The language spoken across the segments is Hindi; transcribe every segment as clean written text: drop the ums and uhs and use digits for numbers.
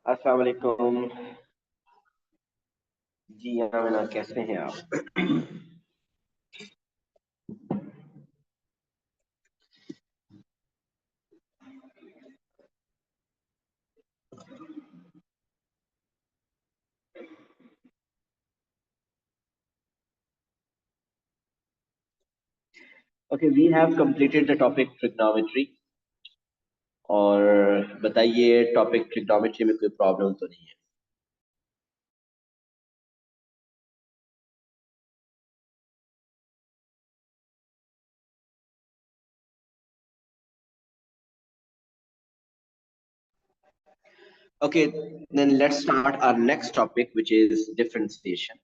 अस्सलाम वालेकुम जी। आमिना, कैसे हैं आप? Okay, we have completed the topic trigonometry. और बताइए, टॉपिक ट्रिग्नोमेट्री में कोई प्रॉब्लम तो नहीं है? Okay, then let's start our next topic which is differentiation.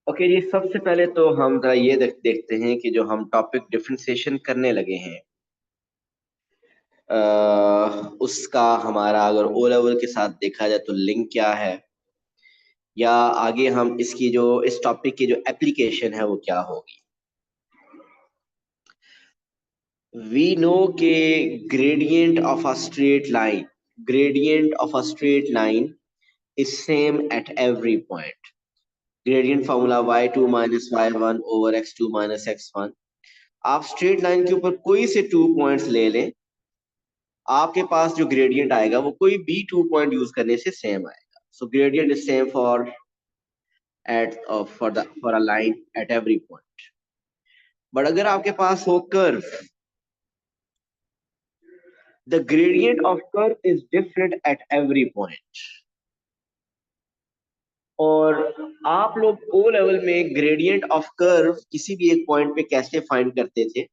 Okay जी, सबसे पहले तो हम जरा ये देखते हैं कि जो हम टॉपिक डिफरेंशिएशन करने लगे हैं, उसका हमारा अगर ओ लेवल के साथ देखा जाए तो लिंक क्या है, या आगे हम इसकी जो इस टॉपिक की जो एप्लीकेशन है वो क्या होगी। वी नो के gradient of a straight line is same at every point. Gradient formula y2 minus y1 over x2 minus x1। आप स्ट्रेट लाइन के ऊपर कोई से 2 पॉइंट्स ले लें, आपके पास जो ग्रेडियंट आएगा वो कोई भी 2 पॉइंट यूज करने से सेम आएगा। So gradient is same for a line at every point. But अगर आपके पास हो curve, the gradient of curve is different at every point। और आप लोग ओ लेवल में ग्रेडियंट ऑफ कर्व किसी भी एक पॉइंट पे कैसे फाइंड करते थे?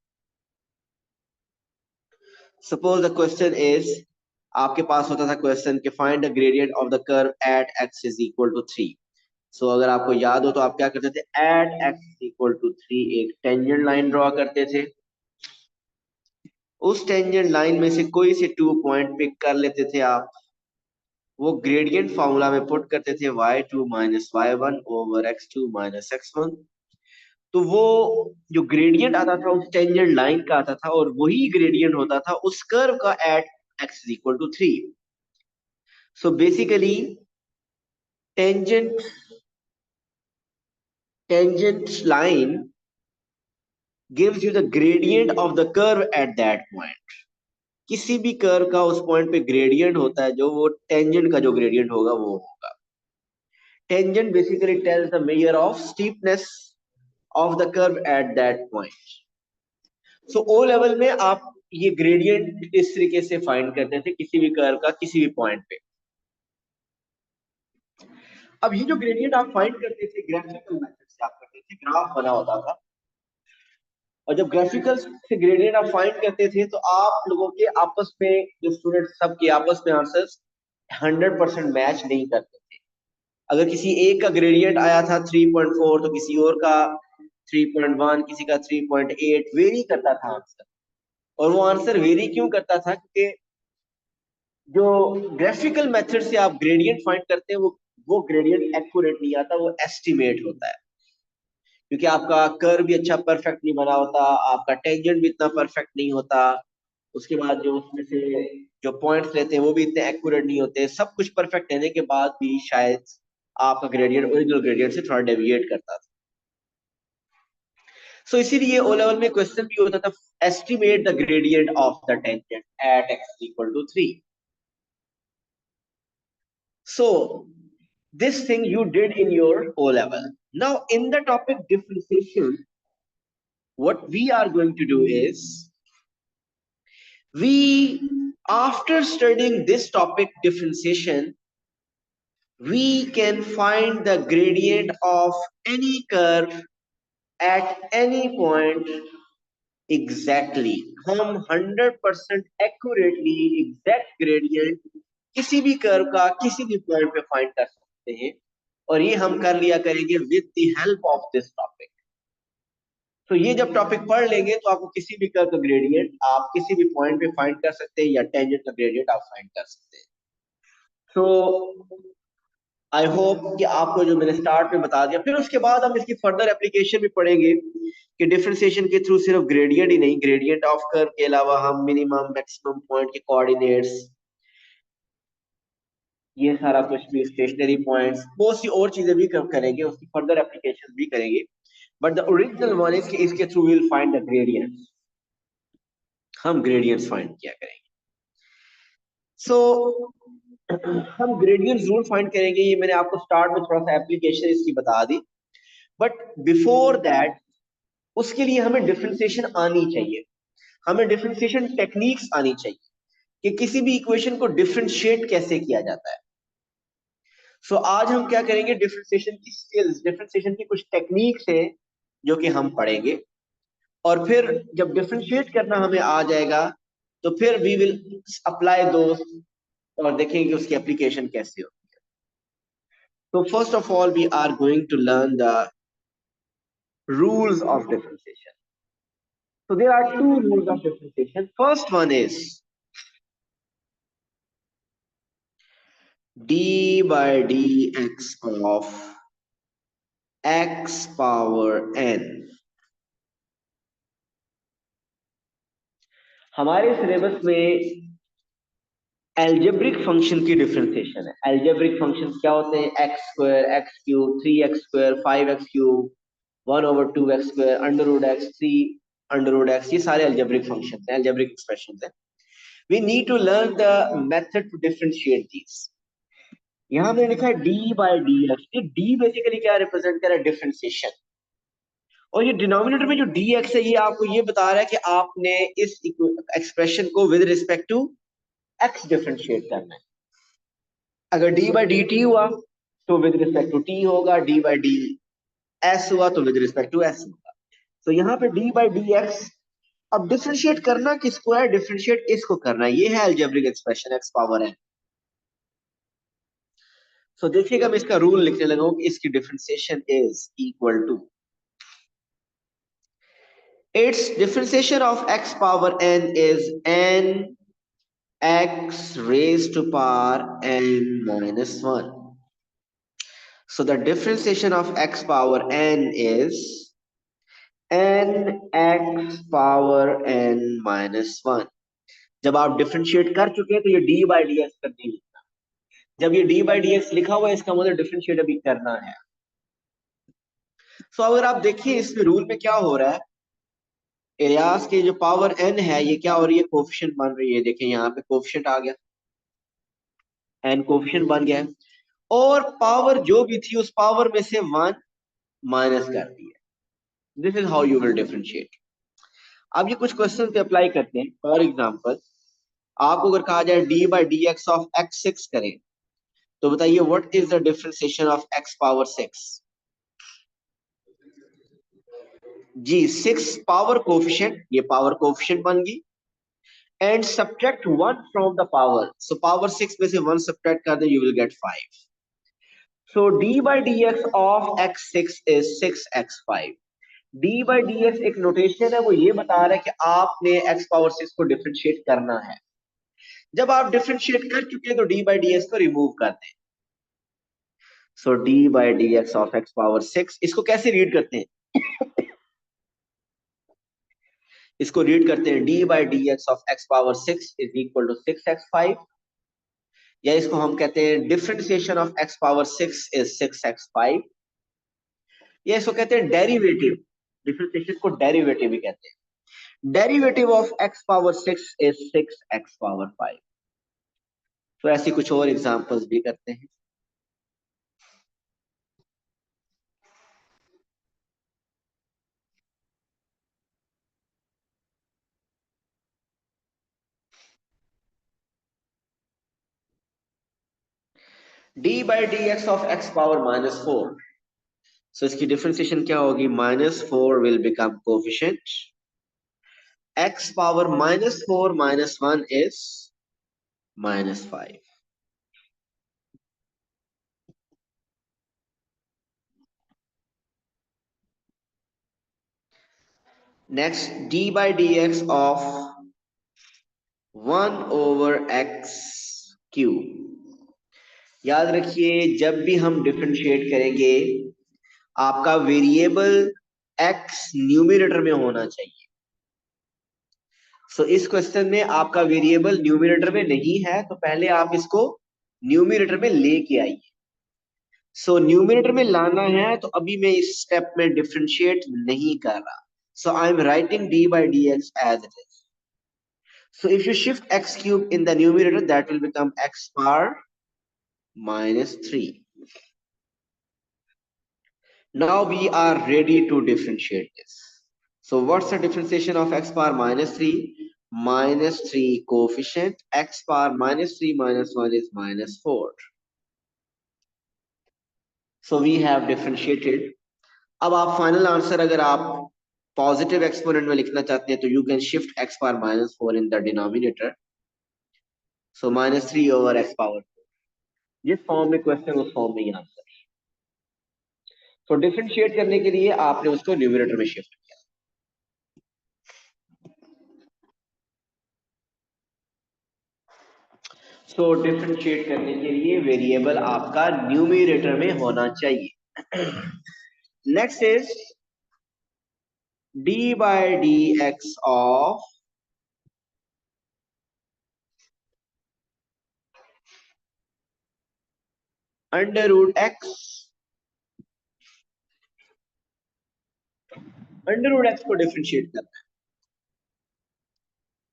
सपोज द क्वेश्चन इज, आपके पास होता था क्वेश्चन कि find the gradient of the curve at x is equal to 3। So अगर आपको याद हो तो आप क्या करते थे? एट x इक्वल टू 3 एक टेंजेंट लाइन ड्रॉ करते थे। उस टेंजेंट लाइन में से कोई से 2 पॉइंट पिक कर लेते थे आप, वो ग्रेडियंट फॉर्मूला में पुट करते थे y2 minus y1 over x2 minus x1। तो वो जो ग्रेडियंट आता था उस टेंजेंट लाइन का आता था, और वही ग्रेडियंट होता था उस कर्व का at x is equal to 3। So basically tangent tangent line gives you the gradient of the curve at that point. किसी भी कर्व का उस पॉइंट पे ग्रेडियंट होता है, जो वो टेंजेंट का जो ग्रेडियंट होगा वो होगा। Tangent basically tells the measure of steepness of the curve at that point. So O level में आप ये ग्रेडियंट इस तरीके से फाइंड करते थे किसी भी कर्व का किसी भी पॉइंट पे। अब ये जो ग्रेडियंट आप फाइंड करते थे ग्राफिकल मेथड से आप करते थे, ग्राफ बना होता था। और जब ग्राफिकल से ग्रेडियंट आप फाइंड करते थे तो आप लोगों के आपस में, जो स्टूडेंट सबके आपस में आंसर्स 100% मैच नहीं करते थे। अगर किसी एक का ग्रेडियंट आया था 3.4 तो किसी और का 3.1, किसी का 3.8, वेरी करता था आंसर। और वो आंसर वेरी क्यों करता था? क्योंकि जो ग्राफिकल मेथड से आप ग्रेडियंट फाइंड करते हैं वो ग्रेडियंट एक्यूरेट नहीं आता, वो एस्टिमेट होता है। क्योंकि आपका कर्व भी अच्छा परफेक्ट नहीं बना होता, आपका टेंजेंट भी इतना परफेक्ट नहीं होता, उसके बाद जो उसमें से जो पॉइंट्स लेते हैं वो भी इतने एक्यूरेट नहीं होते। सब कुछ परफेक्ट रहने के बाद भी शायद आपका ग्रेडियंट ओरिजिनल ग्रेडियंट से थोड़ा डेविएट करता था। सो इसीलिए ओ लेवल में क्वेश्चन भी होता था, estimate the gradient of the tangent at x equal to 3। So this thing you did in your O level. Now in the topic differentiation, what we are going to do is, we, after studying this topic differentiation, we can find the gradient of any curve at any point exactly, हम 100% एक्यूरेटली एग्जैक्ट ग्रेडियंट किसी भी कर्व का किसी भी पॉइंट पे फाइंड कर सकते हैं, और ये हम कर लिया करेंगे with the help of this topic. तो ये जब टॉपिक पढ़ लेंगे तो आपको किसी भी कर्व का ग्रेडियंट आप किसी भी पॉइंट पे फाइंड कर सकते हैं, या टेंजेंट का ग्रेडियंट आप फाइंड कर सकते हैं। तो आई होप कि आपको जो मैंने स्टार्ट में बता दिया, फिर उसके बाद हम इसकी फर्दर एप्लीकेशन भी पढ़ेंगे कि डिफरेंशिएशन के थ्रू सिर्फ ग्रेडियंट ही नहीं, ग्रेडियंट ऑफ कर्व के अलावा हम मिनिमम मैक्सिमम पॉइंट के कोऑर्डिनेट्स, ये सारा कुछ भी, स्टेशनरी पॉइंट्स, बहुत सी और चीजें भी करेंगे, उसकी फर्दर एप्लीकेशन भी करेंगे। But the original one is कि इसके through will find the gradients, हम ग्रेडियंट्स फाइंड किया करेंगे। सो हम ग्रेडियंट जरूर फाइंड करेंगे, ये मैंने आपको स्टार्ट में थोड़ा सा एप्लीकेशन इसकी बता दी। बट बिफोर दैट, उसके लिए हमें डिफरेंशिएशन आनी चाहिए, हमें डिफरेंशिएशन टेक्निक्स आनी चाहिए कि किसी भी इक्वेशन को डिफरेंशिएट कैसे किया जाता है। सो आज हम क्या करेंगे, डिफरेंशिएशन की स्किल्स, डिफरेंशिएशन की कुछ टेक्निक्स है जो कि हम पढ़ेंगे, और फिर जब डिफरेंशिएट करना हमें आ जाएगा तो फिर वी विल अप्लाई दोस्त, और देखेंगे उसकी एप्लीकेशन कैसे हो। तो first of all we are going to learn the rules of differentiation. So there are two rules of differentiation. First one is d by dx of x power n. हमारे सिलेबस में एल्जेब्रिक फंक्शन की डिफरेंशिएशन है। एल्जेब्रिक फंक्शंस क्या होते हैं, x square, x cube, 3x² 5x cube, 1/2x², under root x, 3 under root x, ये सारे एल्जेब्रिक फंक्शंस हैं, एल्जेब्रिक एक्सप्रेशंस हैं। We need to learn the method to differentiate these. यहां मैंने लिखा है डी बाई डी एक्स, ये डी बेसिकली क्या रिप्रेजेंट कर रहा है, डिफरेंशिएशन। और ये डिनोमिनेटर में जो डी एक्स है, ये आपको ये बता रहा है कि आपने इस एक्सप्रेशन को with respect to x differentiate करना है। अगर डी बाई डी टी हुआ तो विद रिस्पेक्ट टू टी होगा, डी बाई डी एस हुआ तो विद रिस्पेक्ट टू एस होगा। तो यहाँ पे डी बाई डी एक्स, अब डिफरेंशिएट करना किसको है, डिफरेंशिएट इसको करना है, ये है algebraic expression X power N. So देखिएगा मैं इसका रूल लिखने लगा हूं कि इसकी differentiation is equal to, its differentiation of x power n is n x raised to power n minus 1. So the differentiation of x power n is n x power n minus 1. जब आप डिफरेंशिएट कर चुके हैं तो ये d by dx कर नहीं लिखना, जब ये d by dx लिखा हुआ है इसका मतलब डिफरेंशिएट अभी करना है। सो अगर आप देखिए इसमें रूल में क्या हो रहा है, एरियाज के जो पावर n है ये क्या हो रही है, कोफिशिएंट बन रही है। देखिए यहाँ पे कोफिशिएंट आ गया, n कोफिशिएंट बन गया है, और पावर जो भी थी उस पावर में से 1 माइनस कर दी है। This is how you will differentiate. अब ये कुछ क्वेश्चन पे अप्लाई करते हैं। फॉर एग्जांपल, आपको अगर कहा जाए D by D x of X 6 करें, तो बताइए what is the differentiation of x power 6। जी 6 पावर कोफिशिएंट, ये पावर कोफिशिएंट बन गई, and subtract 1 from the power, so power 6 में से 1 सब्ट्रैक्ट कर दे, you will get 5। So D by D x of X 6 is 6x5। D by D X एक नोटेशन है, वो ये बता रहा है कि आपने एक्स पावर 6 को डिफरेंशिएट करना है। जब आप डिफरेंशिएट कर चुके हैं तो डी बाई डी एक्स को रिमूव कर दें। So D by D x of x power 6, इसको कैसे रीड करते हैं, इसको रीड करते हैं d by D x of x power 6 is equal to 6x5, या इसको हम कहते हैं differentiation of x power 6 is 6x5, या इसको कहते हैं डेरिवेटिव, डिफरेंशिएशन को डेरिवेटिव भी कहते हैं। Derivative of x power 6 is 6x power 5। तो ऐसी कुछ और एग्जांपल्स भी करते हैं। D by D x of x power -4, सो इसकी डिफरेंशिएशन क्या होगी? -4 will become coefficient, x power -4 -1 is -5. Next, d by dx of 1/x³। याद रखिए, जब भी हम डिफरेंशिएट करेंगे आपका वेरिएबल x न्यूमरेटर में होना चाहिए। सो इस क्वेश्चन में आपका वेरिएबल न्यूमरेटर में नहीं है, तो पहले आप इसको न्यूमरेटर में लेके आइए। सो न्यूमरेटर में लाना है, तो अभी मैं इस स्टेप में डिफरेंशिएट नहीं कर रहा। So I am writing d by dx as it is. So if you shift x³ in the numerator, that will become x power -3. Now we are ready to differentiate this. So what's the differentiation of x power -3? -3 coefficient, x power -3 -1 is -4. So we have differentiated. अब आप फाइनल आंसर अगर आप पॉजिटिव एक्सपोनेंट में लिखना चाहते हैं तो you can shift x power -4 in the denominator. So -3 over x power 4। जिस फॉर्म में क्वेश्चन उस फॉर्म में ही आंसर। तो डिफरेंशिएट करने के लिए आपने उसको न्यूमरेटर में शिफ्ट किया। सो डिफरेंशिएट करने के लिए वेरिएबल आपका न्यूमरेटर में होना चाहिए। Next is d by dx of √x। √x को डिफरेंशिएट करना है।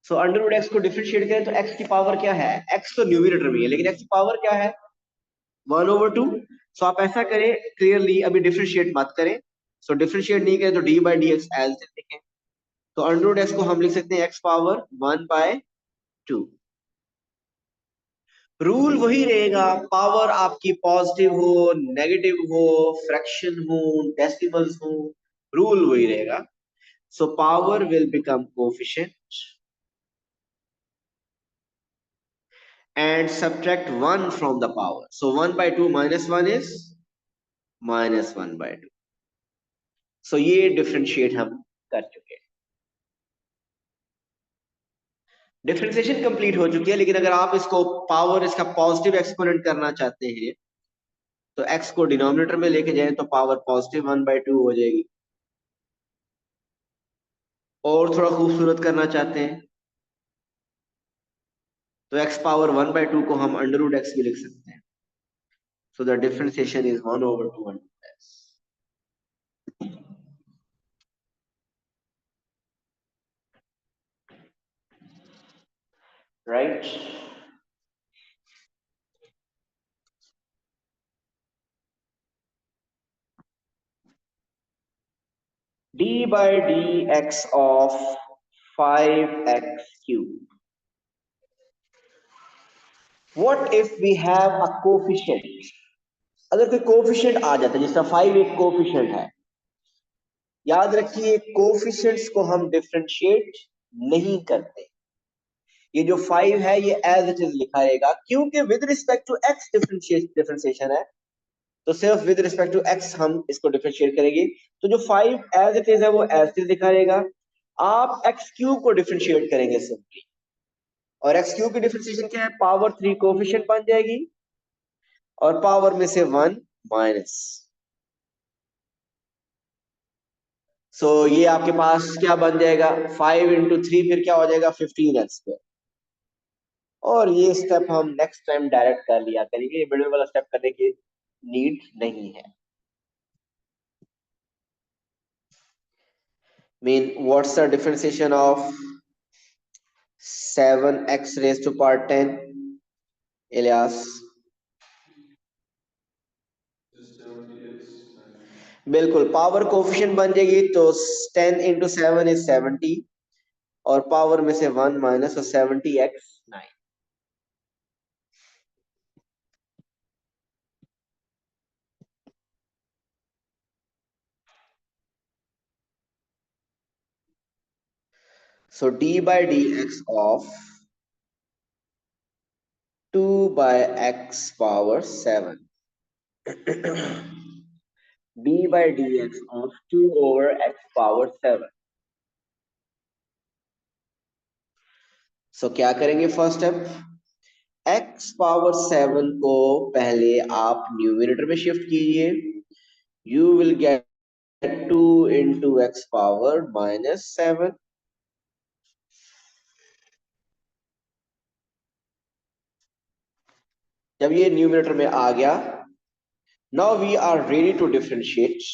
सो √x को डिफरेंशिएट करें तो x की पावर क्या है? x तो न्यूमरेटर में है, लेकिन x की पावर क्या है? 1/2। सो आप ऐसा करें, क्लियरली अभी डिफरेंशिएट मत करें। सो डिफरेंशिएट नहीं करें तो d by dx एज लिखें। तो √x को हम लिख सकते हैं x पावर 1/2। रूल वही रहेगा, पावर आपकी पॉजिटिव हो, नेगेटिव हो, फ्रैक्शन हो, डेसिमल्स हो, रूल वही रहेगा। So power will become coefficient and subtract 1 from the power. So 1/2 -1 is -1/2. So ये डिफरेंशिएट हम कर चुके हैं। डिफरेंशिएशन कंप्लीट हो चुकी है, लेकिन अगर आप इसको पावर इसका पॉजिटिव एक्सपोनेंट करना चाहते हैं तो x को डिनोमिनेटर में लेके जाएं तो पावर पॉजिटिव 1/2 हो जाएगी। और थोड़ा खूबसूरत करना चाहते हैं तो x पावर 1/2 को हम √x भी लिख सकते हैं। So the differentiation is 1/2 x। Right. d by dx of 5x³। What if we have a coefficient? अगर कोई कोफिशिएंट आ जाता है, जैसा 5 एक कोफिशिएंट है, याद रखिए कोफिशिएंट्स को हम डिफरेंशिएट नहीं करते। ये जो 5 है ये एज इट इज लिखा रहेगा, क्योंकि with respect to x differentiation है, तो सिर्फ विद रिस्पेक्ट टू x हम इसको डिफरेंशिएट करेंगे। तो जो 5 एज इट इज है वो एज इट इज लिखा रहेगा। आप x³ को डिफरेंशिएट करेंगे सिंपली, और x³ की डिफरेंशिएशन क्या है? पावर 3 कोफिशिएंट बन जाएगी और पावर में से 1 माइनस। सो ये आपके पास क्या बन जाएगा? 5 × 3 फिर क्या हो जाएगा? 15x²। और ये स्टेप हम नेक्स्ट टाइम डायरेक्ट कर लिया करेंगे, ये मिडिल वाला स्टेप करने की नीड नहीं है। Mean what's the differentiation of 7x⁻10? Ilyas? बिल्कुल, पावर कोफिशिएंट बन जाएगी तो 10 × 7 इज 70 और पावर में से 1 माइनस, तो 70x9। So d by dx of 2 by x power 7. d by dx of 2 over x power 7. So क्या करेंगे फर्स्ट स्टेप, x पावर 7 को पहले आप न्यूमरेटर में शिफ्ट कीजिए, you will gate 2 into x power -7. जब ये न्यूमरेटर में आ गया, now we are ready to differentiate.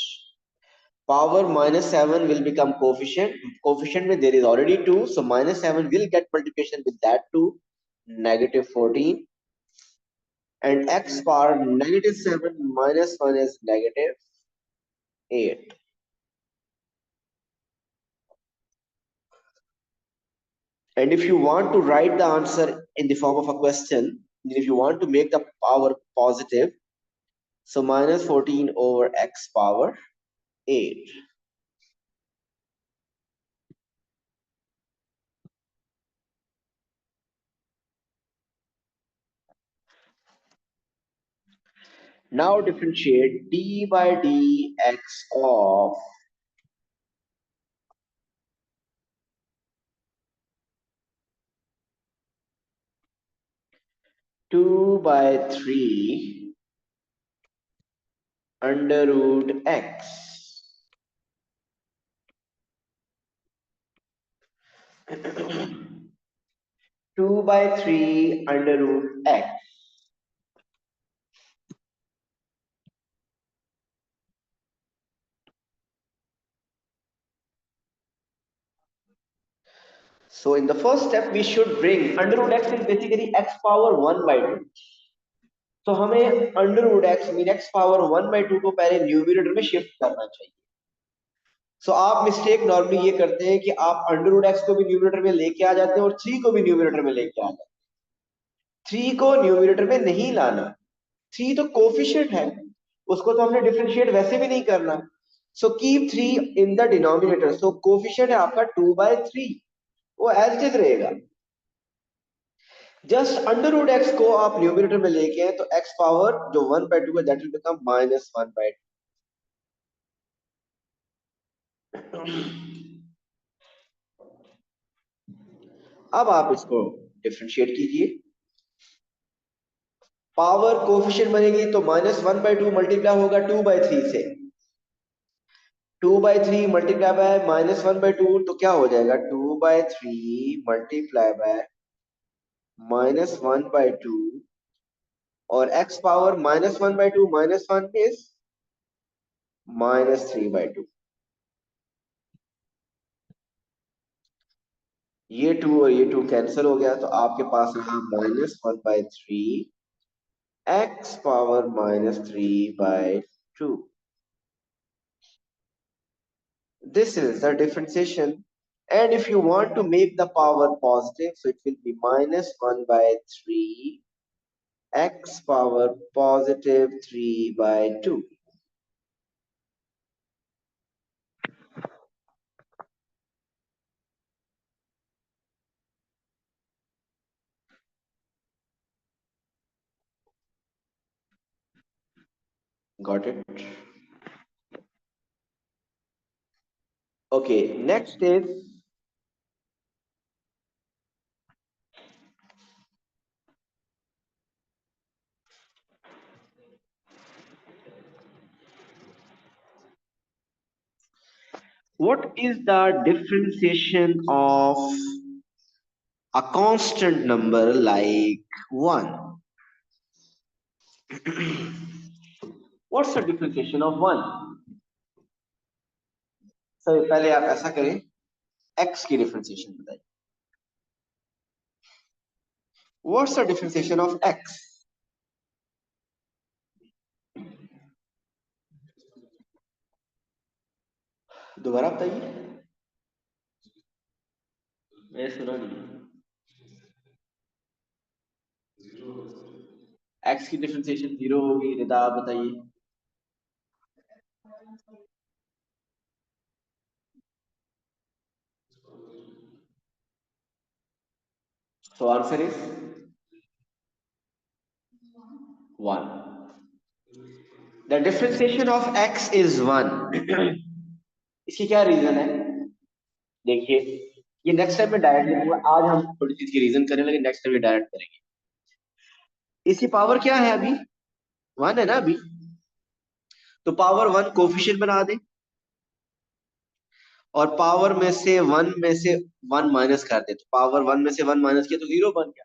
Power -7 will become coefficient. Coefficient में there is already 2, so -7 will get multiplication with that 2, -14. And x power -7 minus 1 is -8. And if you want to write the answer in the form of a question, if you want to make the power positive, so -14 over x power 8. Now differentiate d by dx of 2 by 3 under root x. 2 by 3 under root x. So in the first step, we should bring under root x is basically x power 1 by 2. तो हमें under root x mean x power 1/2 को पहले न्यूमरेटर में शिफ्ट करना चाहिए. सो आप मिस्टेक नॉर्मली ये करते हैं कि आप अंडर रूट एक्स को भी न्यूमरेटर में लेके आ जाते हैं और 3 को भी न्यूमरेटर में लेके आ जाते हैं. 3 को न्यूमरेटर में नहीं लाना. 3 तो कोफिशिएंट है, उसको तो हमने डिफरेंशिएट वैसे भी नहीं करना. So keep 3 in the denominator. So coefficient है आपका 2/3, वो एज इट इज रहेगा. जस्ट अंडर रूट एक्स को आप न्यूमरेटर में लेके हैं तो एक्स पावर जो 1/2 है दैट विल बिकम -1/2. अब आप इसको डिफरेंशिएट कीजिए. पावर कोफिशिएंट बनेगी तो -1/2 मल्टीप्लाई होगा 2/3 से. 2/3 मल्टीप्लाई बाय -1/2 तो क्या हो जाएगा, 2/3 मल्टीप्लाई बाय -1/2 और x पावर -1/2 -1 इज -3/2. ये 2 और ये 2 कैंसिल हो गया तो आपके पास रहा -1/3 x power -3/2. This is the differentiation. And if you want to make the power positive, so it will be -1/3 x power +3/2. Got it? Okay, next is what is the differentiation of a constant number like 1? What's the differentiation of 1? So पहले आप ऐसा करें, x की differentiation बताइए. What's the differentiation of x? दोबारा बताइए, मैं सुना नहीं. x की डिफरेंशिएशन 0 होगी. रिदा आप बताइए. So answer is 1. The differentiation of x is 1. इसकी क्या रीजन है? देखिए, ये नेक्स्ट टाइम में डायरेक्ट लिखूंगा, आज हम थोड़ी चीज की रीजन करें, लेकिन नेक्स्ट टाइम डायरेक्ट करेंगे। इसकी पावर क्या है अभी? 1 है ना अभी, तो पावर 1 कोफिशिएंट बना दे, और पावर में से 1 माइनस कर दे, तो पावर 1 में से 1 माइनस किया तो 0 बन गया।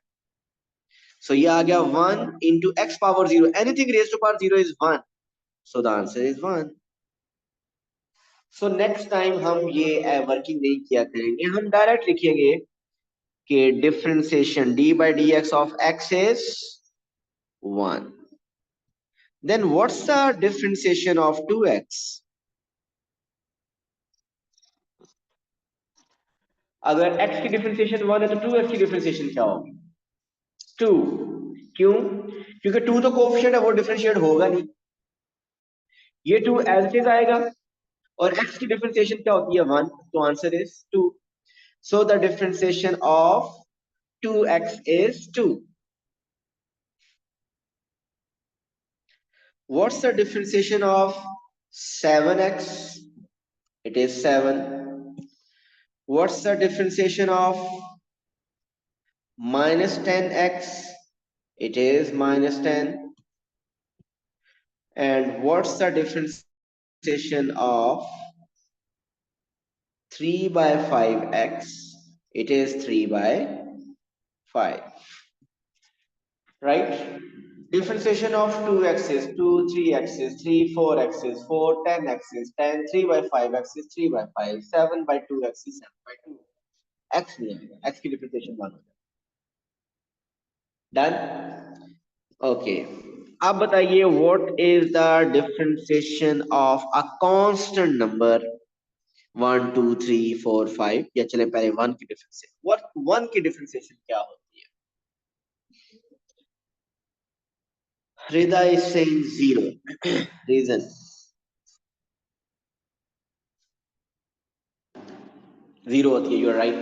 सो ये आ गया 1 into x power 0, anything raise to power 0 is 1, so the answer is 1। So next time हम ये वर्किंग नहीं किया करेंगे, हम डायरेक्ट लिखेंगे कि differentiation d by D x of x is 1। Then what's the differentiation of 2x? अगर x की डिफरेंशिएशन 1 है तो 2x की डिफरेंशिएशन क्या होगी? 2। क्यों? क्योंकि 2 तो कोएफिशिएंट है, वो डिफरेंशिएट होगा नहीं, ये 2 एज इट इज आएगा, और x की डिफरेंशिएशन क्या होती है? 1, तो answer is 2। So the differentiation of 2x is 2. What's the differentiation of 7x? It is 7. What's the differentiation of minus 10x? It is minus 10. And what's the differentiation of 3 by 5x? It is 3 by 5. Right? Differentiation of 2x is 2, 3x is 3, 4x is 4, 10x is 10, 3 by 5x is 3 by 5, 7 by 2x is 7 by 2. x नहीं आएगा, x की डिफरेंशिएशन 1 हो जाएगा। डन? ओके, अब बताइए what is the differentiation of a constant number 1 2 3 4 5, या चले पहले 1 की डिफरेंशिएशन। व्हाट 1 की डिफरेंशिएशन क्या होती है? Rida is saying 0. Reason? 0 होती है, you are right.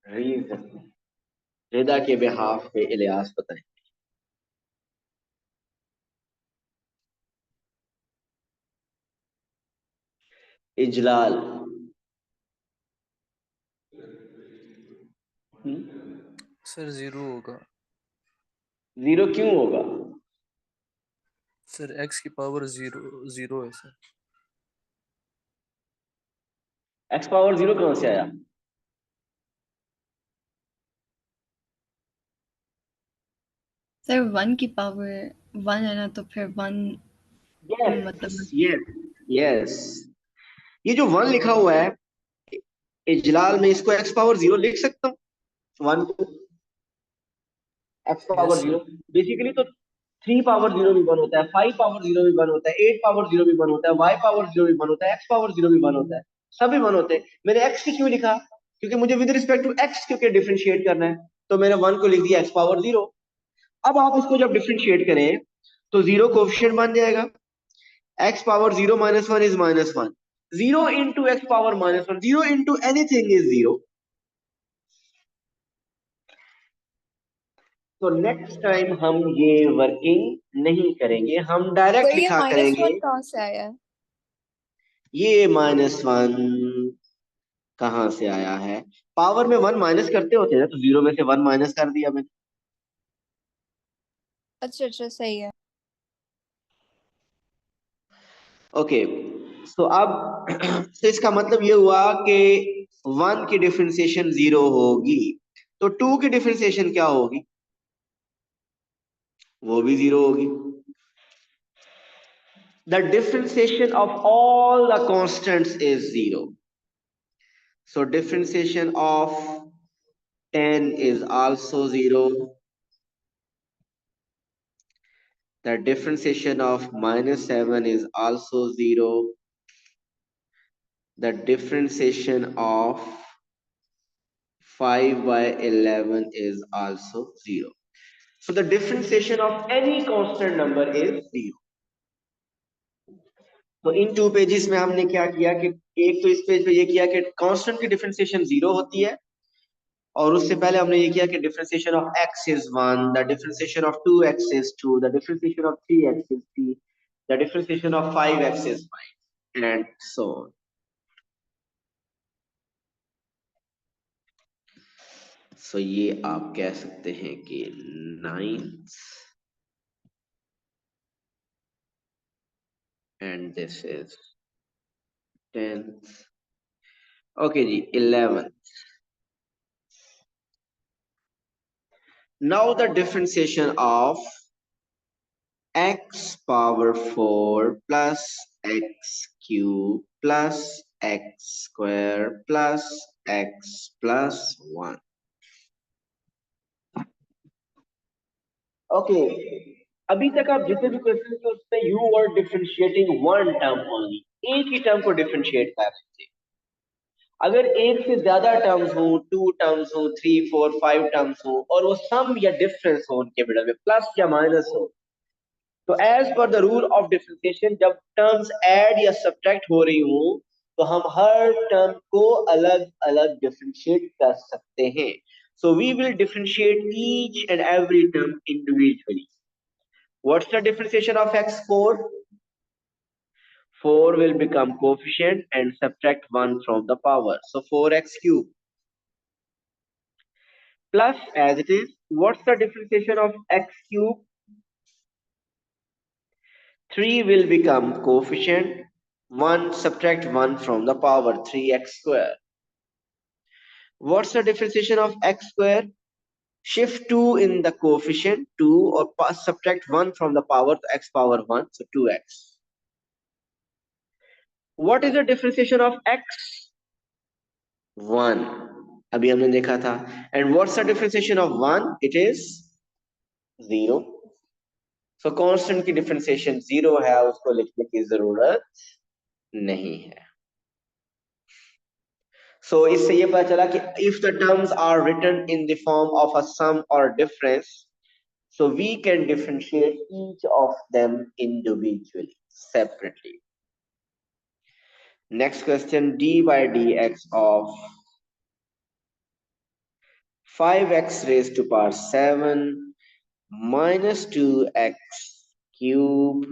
Reason? रिदा के बिहाफ पे इलियास बताएं। इजलाल। सर 0 होगा। 0 क्यों होगा? सर x की पावर 0 है सर। x पावर 0 कहां से आया? सर 1 की पावर 1 है ना, तो फिर 1 मतलब यस यस, ये जो 1 लिखा हुआ है इजलाल में, इसको x पावर 0 लिख सकता हूँ 1 को x power yes 0। Sir. Basically तो 3 पावर 0 भी 1 होता है, 5 पावर 0 भी 1 होता है, 8 पावर 0 भी 1 होता है, y पावर 0 भी 1 होता है, x पावर 0 भी 1 होता है, सभी 1 होते हैं। मैंने x की क्यों लिखा? क्योंकि मुझे विद रिस्पेक्ट टू x क्योंकि डिफरेंशिएट करना है, तो मैंने 1 को लिख दिया x पावर 0। अब आप इसको जब डिफरेंशिएट करें तो 0 कोएफिशिएंट बन जाएगा, x power 0 minus 1 is minus 1, 0 into x power minus 1, 0 into anything is 0। तो नेक्स्ट टाइम हम ये वर्किंग नहीं करेंगे, हम डायरेक्ट तो ये लिखा माइनस करेंगे। 1 कहाँ से आया है? ये -1 कहां से आया है? पावर में 1 माइनस करते होते हैं ना, तो 0 में से 1 माइनस कर दिया मैंने। अच्छा अच्छा, सही है। ओके, सो अब तो इसका मतलब ये हुआ कि 1 की डिफरेंशिएशन 0 होगी, तो 2 की डिफरेंशिएशन क्या होगी? वो भी 0 होगी। The differentiation of all the constants is 0. So differentiation of 10 is also 0. The differentiation of -7 is also 0. The differentiation of 5 by 11 is also 0. So the differentiation of any constant number is 0. तो इन 2 पेजेस में हमने क्या किया कि एक तो इस पेज पे ये किया कि कांस्टेंट की डिफरेंशिएशन 0 होती है, और उससे पहले हमने ये किया कि differentiation of x is 1, the differentiation of 2x is 2, the differentiation of 3x is 3, the differentiation of 5x is 5 and so on. So ये आप कह सकते हैं कि 9th and this is 10th। Okay जी 11th। Now the differentiation of x power 4 plus x cube plus x square plus x plus 1। Okay अभी तक आप जितने भी क्वेश्चन थे उसमें you were differentiating one term only, एक ही टर्म को डिफरेंशिएट कर रहे थे। अगर एक से ज्यादा टर्म्स हो, 2 टर्म्स हो, 3 4 5 टर्म्स हो और वो सम या डिफरेंस हो उनके मिडल में, प्लस या माइनस हो, तो as per the rule of differentiation जब टर्म्स ऐड या सब्ट्रैक्ट हो रही हो तो हम हर टर्म को अलग अलग डिफरेंशिएट कर सकते हैं। So we will differentiate each and every term individually. What's the differentiation of x 4? 4 will become coefficient and subtract 1 from the power, so 4x cube plus, as it is, what's the differentiation of x cube? 3 will become coefficient, 1 subtract 1 from the power, 3x square. What's the differentiation of x square? Shift 2 in the coefficient 2 or subtract 1 from the power to x power 1, so 2x. What is the differentiation of x? 1. अभी हमने देखा था. And what's the differentiation of 1? It is 0. So constant की differentiation 0 है, उसको लिखने की जरूरत नहीं है। So इससे ये पता चला कि if the terms are written in the form of a sum or difference, so we can differentiate each of them individually, separately. Next question, d by dx of 5x raised to power 7 minus 2x cube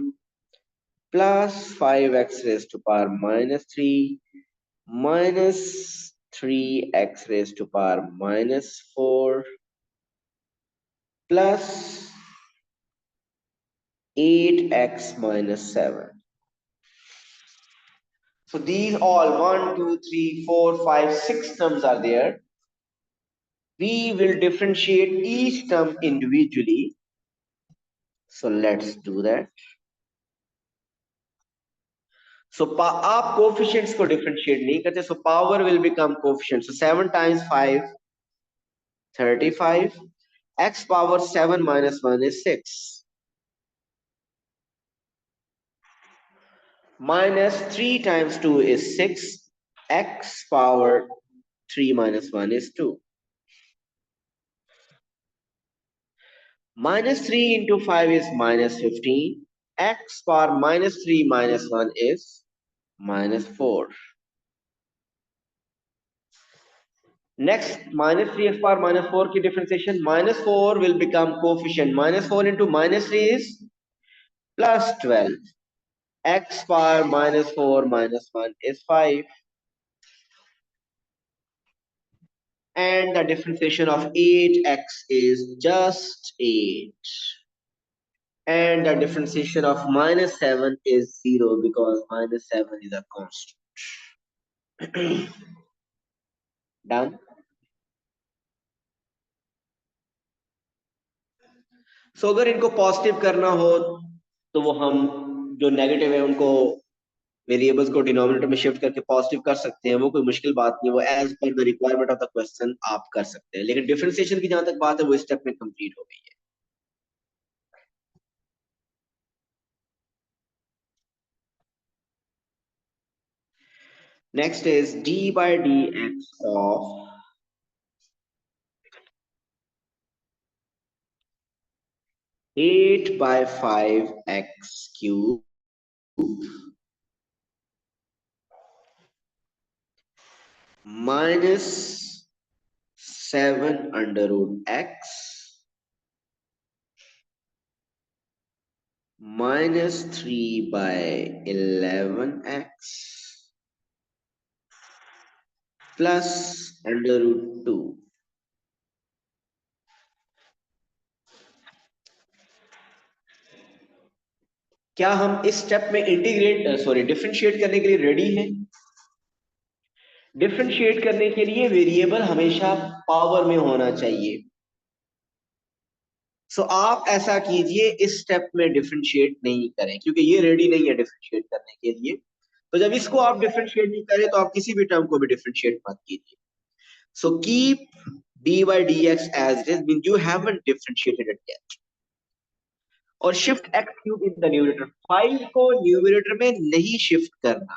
plus 5x raised to power minus 3 minus 3x raised to power minus 4 plus 8x minus 7. So these all 1, 2, 3, 4, 5, 6 terms are there. We will differentiate each term individually. So let's do that. So आप coefficients को differentiate नहीं करते, so power will become coefficient. So 7 times 5, 35. X power 7 minus 1 is 6. Minus 3 times 2 is 6. X power 3 minus 1 is 2. Minus 3 into 5 is minus 15. X power minus 3 minus 1 is minus 4. Next, minus 3x power minus 4 की differentiation. Minus 4 will become coefficient. Minus 4 into minus 3 is plus 12. X power minus 4 minus 1 is 5. And the differentiation of 8x is just 8. And the differentiation of minus 7 is 0 because minus 7 is a constant. Done? So अगर इनको पॉजिटिव करना हो तो वो हम जो नेगेटिव है उनको वेरिएबल्स को डिनोमिनेटर में शिफ्ट करके पॉजिटिव कर सकते हैं, वो कोई मुश्किल बात नहीं, वो as per the requirement of the question आप कर सकते हैं। लेकिन डिफरेंशिएशन की जहां तक बात है वो स्टेप में कंप्लीट हो गई है। Next is d by dx of 8 by 5 x cube minus 7√x minus 3/11x plus √2. क्या हम इस स्टेप में डिफरेंशिएट करने के लिए रेडी हैं? डिफरेंशिएट करने के लिए वेरिएबल हमेशा पावर में होना चाहिए। सो आप ऐसा कीजिए, इस स्टेप में डिफरेंशिएट नहीं करें क्योंकि ये रेडी नहीं है डिफरेंशिएट करने के लिए। तो जब इसको आप डिफरेंशिएट नहीं करें तो आप किसी भी टर्म को भी डिफरेंशिएट मत कीजिए। So keep dy/dx as it is, means you haven't differentiated it yet. और shift x cube in the numerator, 5 को न्यूमरेटर में नहीं शिफ्ट करना।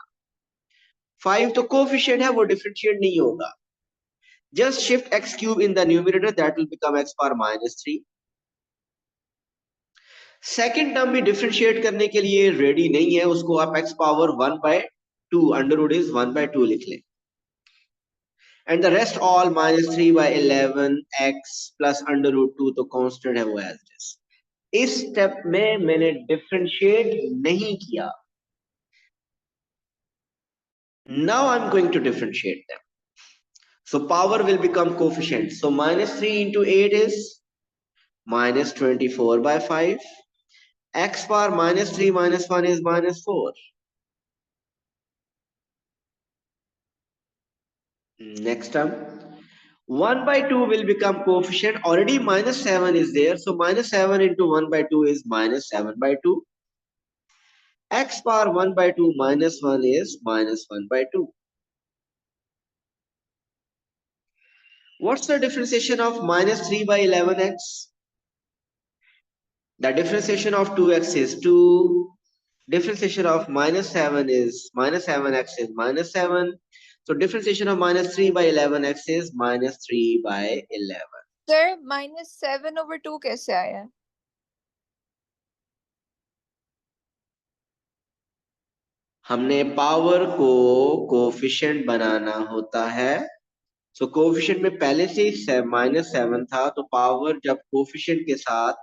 5 तो कोफिशिएंट है, वो डिफरेंशिएट नहीं होगा। Just shift x cube in the numerator, that will become x power -3। Second term भी डिफरेंशिएट करने के लिए रेडी नहीं है, उसको आप x power 1/2 under root is 1/2 लिख लें, and the rest all -3/11x plus under root 2 तो कांस्टेंट है वो एज इट इज। इस स्टेप में मैंने डिफरेंशिएट नहीं किया। Now I am going to differentiate them, so power will become coefficient, so -3 into 8 is -24/5, x power -3 minus 1 is -4. Next term, 1/2 will become coefficient, already -7 is there, so -7 into 1/2 is -7/2. X power 1/2 minus 1 is -1/2. What's the differentiation of -3/11x? The differentiation of 2x is 2. Differentiation of -7 is -7x is -7. So differentiation of -3/11x is -3/11. Sir -7/2 कैसे आया? हमने पावर को कोफिशिएंट बनाना होता है। सो कोफिशिएंट में पहले से ही -7 था, तो पावर जब कोफिशिएंट के साथ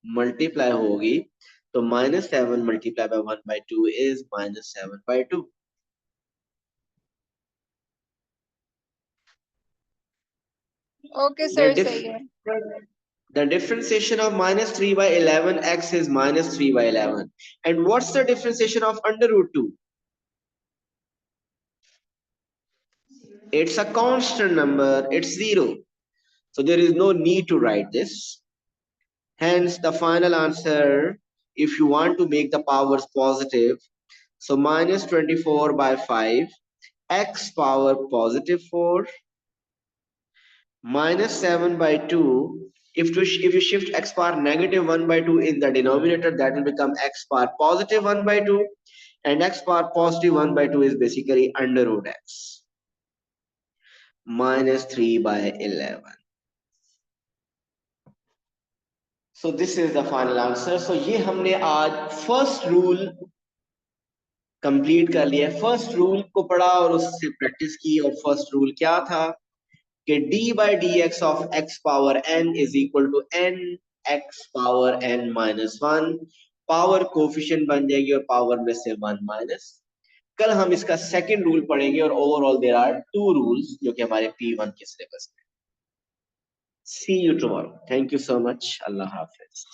मल्टीप्लाई होगी तो -7 multiplied by 1/2 is -7/2. Okay sir, सही है। The differentiation of -3/11x is -3/11. And what's the differentiation of under root 2? It's a constant number, it's 0. So there is no need to write this. Hence the final answer, if you want to make the powers positive, so -24/5, x power +4, -7/2. If you shift x power -1/2 in the denominator, that will become x power +1/2, and x power +1/2 is basically under root x -3/11. So this is the final answer. So ये हमने आज फर्स्ट रूल कंप्लीट कर लिया। फर्स्ट रूल को पढ़ा और उससे प्रैक्टिस की। और फर्स्ट रूल क्या था कि d/dx of x power n is equal to n x power n minus 1। Power coefficient बन जाएगी और पावर में से 1 माइनस। कल हम इसका सेकंड रूल पढ़ेंगे और ओवरऑल देयर आर 2 रूल्स जो कि हमारे P1 के सिलेबस में। See you tomorrow. Thank you so much. अल्लाह हाफिज।